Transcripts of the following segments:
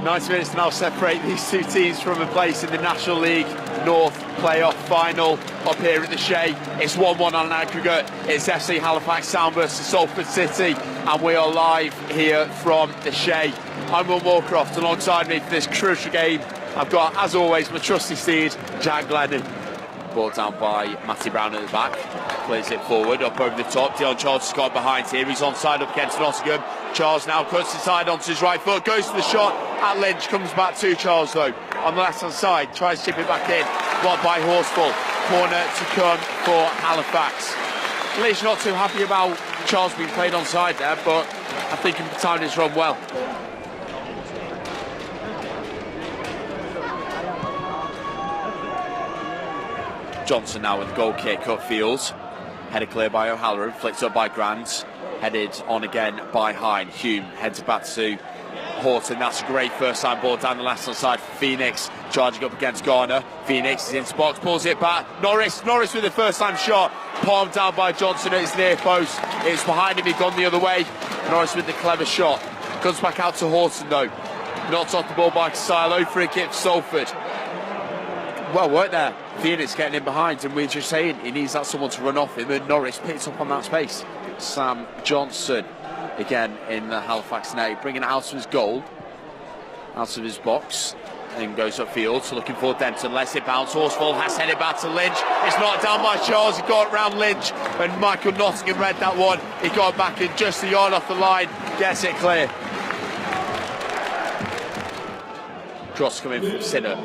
90 minutes now separate these two teams from a place in the National League North playoff final up here at the Shay. It's 1-1 on an aggregate. It's FC Halifax Sound versus Salford City, and we are live here from the Shay. I'm Will Moorcroft. Alongside me for this crucial game, I've got, as always, my trusty steed, Jack Glennon. Ball down by Matty Brown at the back, plays it forward, up over the top. Dion Charles has got behind here, he's onside up against Nottingham. Charles now cuts inside onto his right foot, goes for the shot at Lynch, comes back to Charles though. On the left hand side, tries to chip it back in, blocked by Horsfall. Corner to come for Halifax. Lynch not too happy about Charles being played onside there, but I think he timed his run well. Johnson now with the goal kick upfield. Headed clear by O'Halloran, flicked up by Grant. Headed on again by Hine. Hume heads it back to Horton. That's a great first time ball down the left hand side for Phoenix. Charging up against Garner. Phoenix is into box, pulls it back. Norris with the first time shot. Palmed down by Johnson at his near post. It's behind him, he'd gone the other way. Norris with the clever shot. Comes back out to Horton though. Knocks off the ball by Silo for a kick for Salford. Well worked there. Phoenix getting in behind, and we're just saying he needs that someone to run off him, and Norris picks up on that space. Sam Johnson again in the Halifax net, bringing it out of his goal, out of his box, and goes upfield, so looking for Denton, lets it bounce. Horsfall has headed back to Lynch. It's knocked down by Charles. He got round Lynch, and Michael Nottingham read that one. He got back in just a yard off the line, gets it clear. Cross coming from Sinner,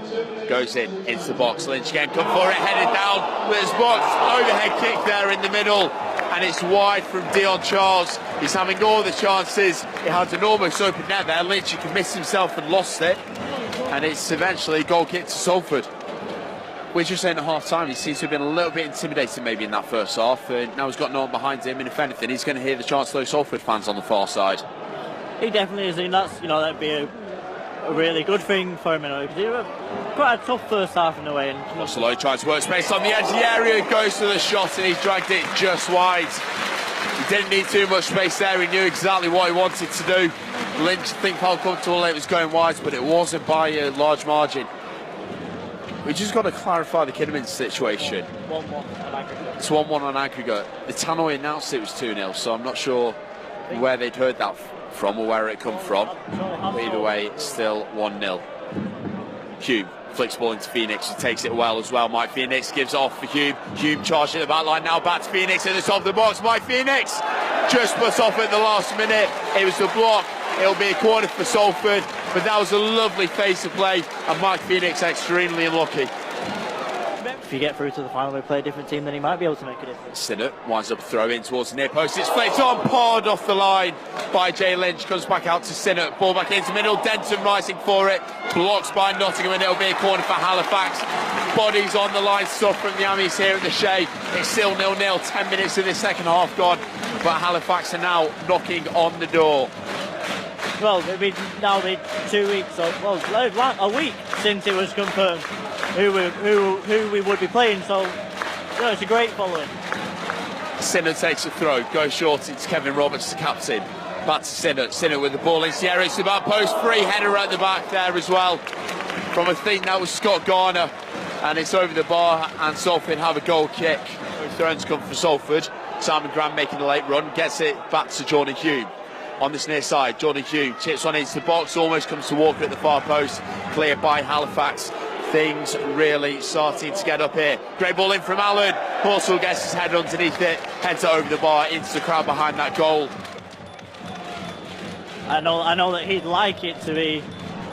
goes into the box. Lynch again, come for it, headed down with his box, overhead kick there in the middle, and it's wide from Dion Charles. He's having all the chances. He had an almost open net there. Lynch, he commits himself and lost it, and it's eventually goal kick to Salford. We're just saying at half time, he seems to have been a little bit intimidated maybe in that first half, and now he's got no one behind him, and if anything, he's going to hear the chants of those Salford fans on the far side. He definitely is, and that's, that'd be a really good thing for him, because he was quite a tough first half in a way. Russell tries to work space on the edge of the area, goes to the shot, and he's dragged it just wide. He didn't need too much space there, he knew exactly what he wanted to do. Lynch, I think, felt comfortable it was going wide, but it wasn't by a large margin. We just got to clarify the Kidderminster situation. 1-1 on aggregate. It's 1-1 on aggregate. The Tannoy announced it was 2-0, so I'm not sure where they'd heard that from or where it come from. But either way, it's still 1-0. Hume flicks ball into Phoenix, who takes it well as well. Mike Phoenix gives it off for Hume. Hume charging the back line now, back to Phoenix in the top of the box. Mike Phoenix just puts off at the last minute. It was a block. It'll be a corner for Salford, but that was a lovely face of play, and Mike Phoenix extremely unlucky. If you get through to the final, we play a different team, then he might be able to make a difference. Sinnott winds up throw in towards the near post. It's flicked on, pawed off the line by Jay Lynch. Comes back out to Sinnott. Ball back into middle. Denton rising for it. Blocks by Nottingham, and it'll be a corner for Halifax. Bodies on the line, stuff from the Ammies here at the Shay. It's still 0-0. 10 minutes of the second half gone, but Halifax are now knocking on the door. Well, it'll be now 2 weeks, a week since it was confirmed who we would be playing, so it's a great following. Sinnott takes a throw, goes short, it's Kevin Roberts, the captain. Back to Sinnott with the ball into the area, it's the back post, free header at the back there as well. From I think that was Scott Garner, and it's over the bar, and Salford have a goal kick. Throws come for Salford. Simon Grant making a late run, gets it back to Jordan Hume. On this near side, Jordan Hume chips on into the box, almost comes to Walker at the far post, cleared by Halifax. Things really starting to get up here. Great ball in from Allen. Horsfall gets his head underneath it, heads it over the bar into the crowd behind that goal. I know that he'd like it to be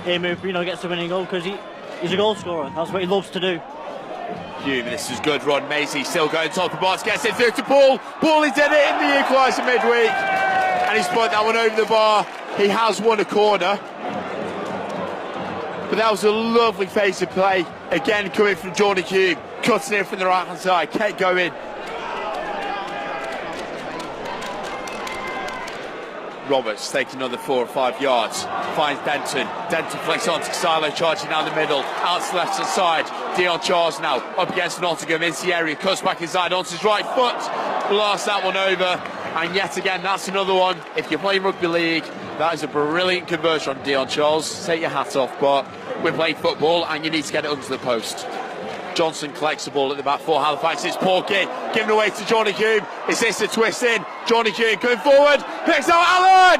him who gets the winning goal, because he's a goal scorer. That's what he loves to do. Hume, this is good run. Maisie still going top of the box, gets it through to Paul. Paul, he did it in the equaliser midweek, and he's put that one over the bar. He has won a corner. But that was a lovely face of play. Again, coming from Jordan Hume, cutting it from the right-hand side, kept going. Roberts taking another 4 or 5 yards, finds Denton. Denton flicks on to Silo, charging down the middle, out to the left-hand side. Dion Charles now, up against Nottingham, into the area, cuts back inside onto his right foot, blasts that one over, And yet again, that's another one. If you're playing rugby league, that is a brilliant conversion on Dion Charles. Take your hat off, but we're playing football and you need to get it under the post. Johnson collects the ball at the back for Halifax. It's Porky giving away to Johnny Hume. Is this a twist in? Johnny Hume going forward, picks out Allen,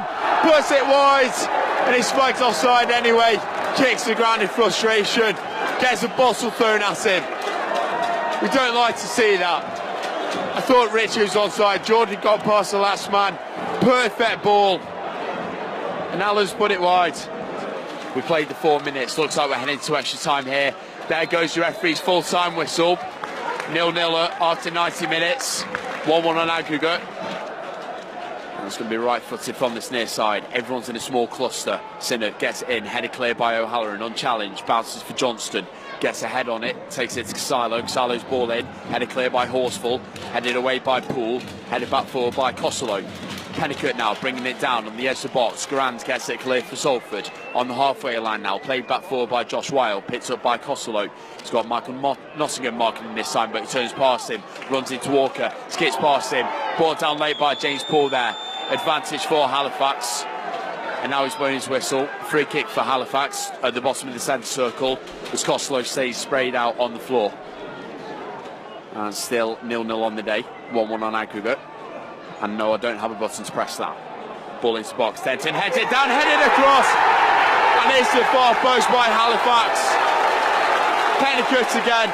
puts it wide, and he spikes offside anyway. Kicks the ground in frustration, gets a bottle thrown at him. We don't like to see that. I thought Richard was onside. Jordan got past the last man. Perfect ball. And Allen's put it wide. We played the 4 minutes. Looks like we're heading to extra time here. There goes the referee's full-time whistle. 0-0 after 90 minutes. 1-1 on aggregate. And it's going to be right-footed from this near side. Everyone's in a small cluster. Sinnott gets it in. Headed clear by O'Halloran. Unchallenged. Bounces for Johnston. Gets a head on it, takes it to Casalo. Casalo's ball in, headed clear by Horsfall, headed away by Poole, headed back forward by Costello. Peniket now bringing it down on the edge of the box. Grand gets it clear for Salford on the halfway line now. Played back forward by Josh Wilde, picked up by Costello. He's got Michael Nottingham marking him this time, but he turns past him, runs into Walker, skips past him. Brought down late by James Poole there. Advantage for Halifax. And now he's blowing his whistle. Free kick for Halifax at the bottom of the centre circle as Costello stays sprayed out on the floor. And still 0-0 on the day, 1-1 on aggregate. And no, I don't have a button to press that. Ball into the box, Denton heads it down, headed across. And it's the far post by Halifax. Peniket again,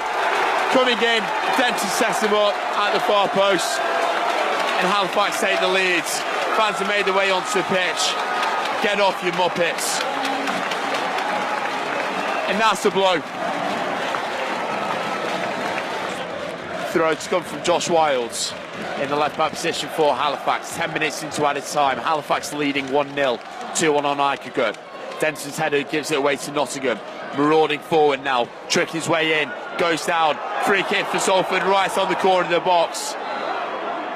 coming in. Denton sets him up at the far post. And Halifax take the lead. Fans have made their way onto the pitch. Get off, you muppets. And that's the blow. Throw to come from Josh Wilds in the left back position for Halifax. 10 minutes into added time. Halifax leading 1-0. 2-1 on aggregate. Denton's header gives it away to Nottingham. Marauding forward now. Tricking his way in. Goes down. Free kick for Salford right on the corner of the box.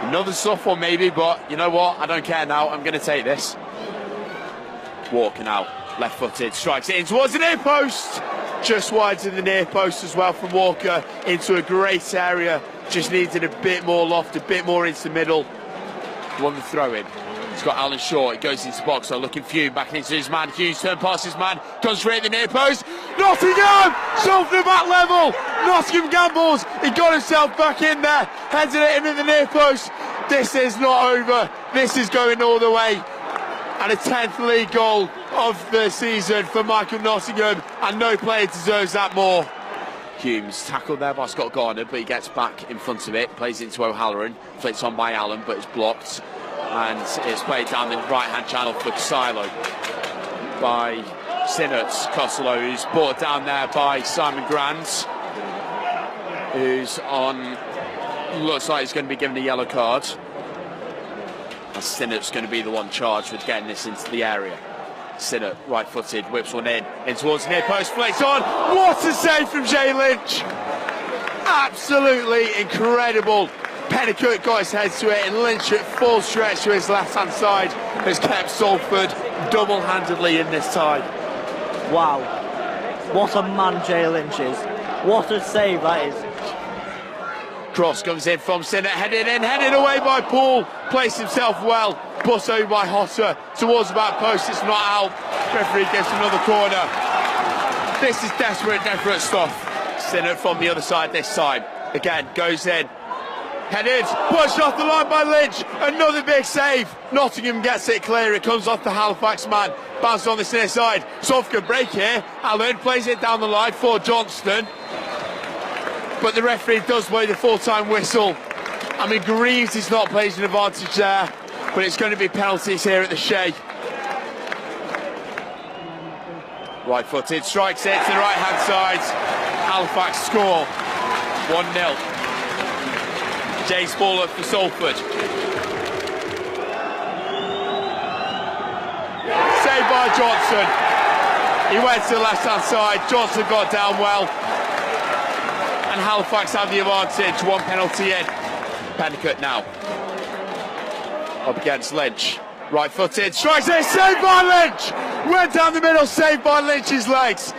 Another soft one maybe, but you know what? I don't care now. I'm going to take this. Walker now, left-footed, strikes it in towards the near post. Just wide to the near post as well from Walker into a great area. Just needed a bit more loft, a bit more into the middle. Won the throw in. He's got Alan Shaw, it goes into the box, so looking Hughes back into his man. Hughes turn past his man, comes straight at the near post. Nottingham! Salford back level! Nottingham gambles, he got himself back in there, heads it into the near post. This is not over, this is going all the way. And a 10th league goal of the season for Michael Nottingham, and no player deserves that more. Humes tackled there by Scott Garner, but he gets back in front of it, plays into O'Halloran, flicks on by Allen, but it's blocked, and it's played down the right-hand channel for Casilo by Sinnott. Costello, who's brought down there by Simon Grand, who's on, looks like he's going to be given a yellow card. And Sinnott's going to be the one charged with getting this into the area. Sinnott, right-footed, whips one in towards the near post, flicks on. What a save from Jay Lynch! Absolutely incredible. Peniket got his head to it, and Lynch at full stretch to his left-hand side has kept Salford double-handedly in this tie. Wow, what a man Jay Lynch is. What a save that is. Cross comes in from Sinnott, headed in, headed away by Poole, placed himself well, put over by Hotter towards the back post. It's not out. Referee gives another corner. This is desperate stuff. Sinnott from the other side this time. Again, goes in, headed, pushed off the line by Lynch. Another big save. Nottingham gets it clear. It comes off the Halifax man. Bounces on this near side. Salford break here. Allen plays it down the line for Johnston. But the referee does blow the full-time whistle. I mean, Greaves is not playing an advantage there, but it's going to be penalties here at the Shay. Right-footed, strikes it to the right-hand side. Halifax score 1-0. James Ball up for Salford. Saved by Johnson. He went to the left-hand side. Johnson got down well. And Halifax have the advantage, one penalty in. Peniket now. Up against Lynch. Right-footed, strikes it, saved by Lynch! Went down the middle, saved by Lynch's legs.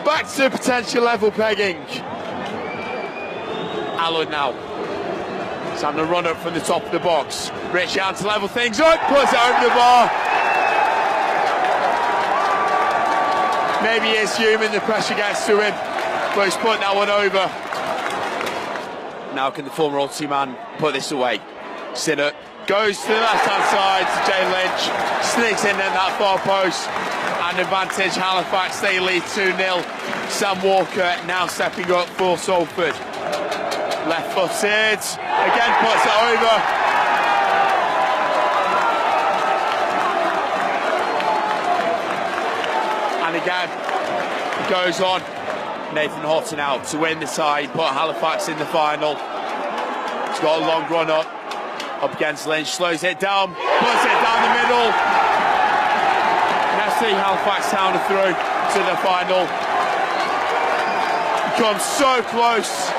Back to potential level pegging. Allen now. He's having a run up from the top of the box. Rich out to level things up, puts it over the bar. Maybe it's Shaymen, the pressure gets to him, but he's putting that one over. Now can the former Oldham man put this away? Sinnott goes to the left-hand side to Jay Lynch, sneaks in at that far post, and advantage Halifax, they lead 2-0. Sam Walker now stepping up for Salford. Left-footed, again puts it over. And again, it goes on. Nathan Houghton out to win the tie, put Halifax in the final. He's got a long run up against Lynch, slows it down, puts it down the middle. Let's see Halifax Town are through to the final. Become so close,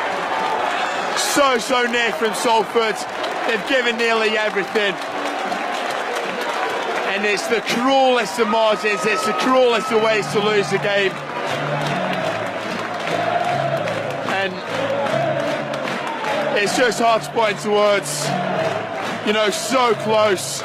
so near from Salford. They've given nearly everything. And it's the cruelest of margins, it's the cruelest of ways to lose the game. And it's just hard to put into words. You know, so close.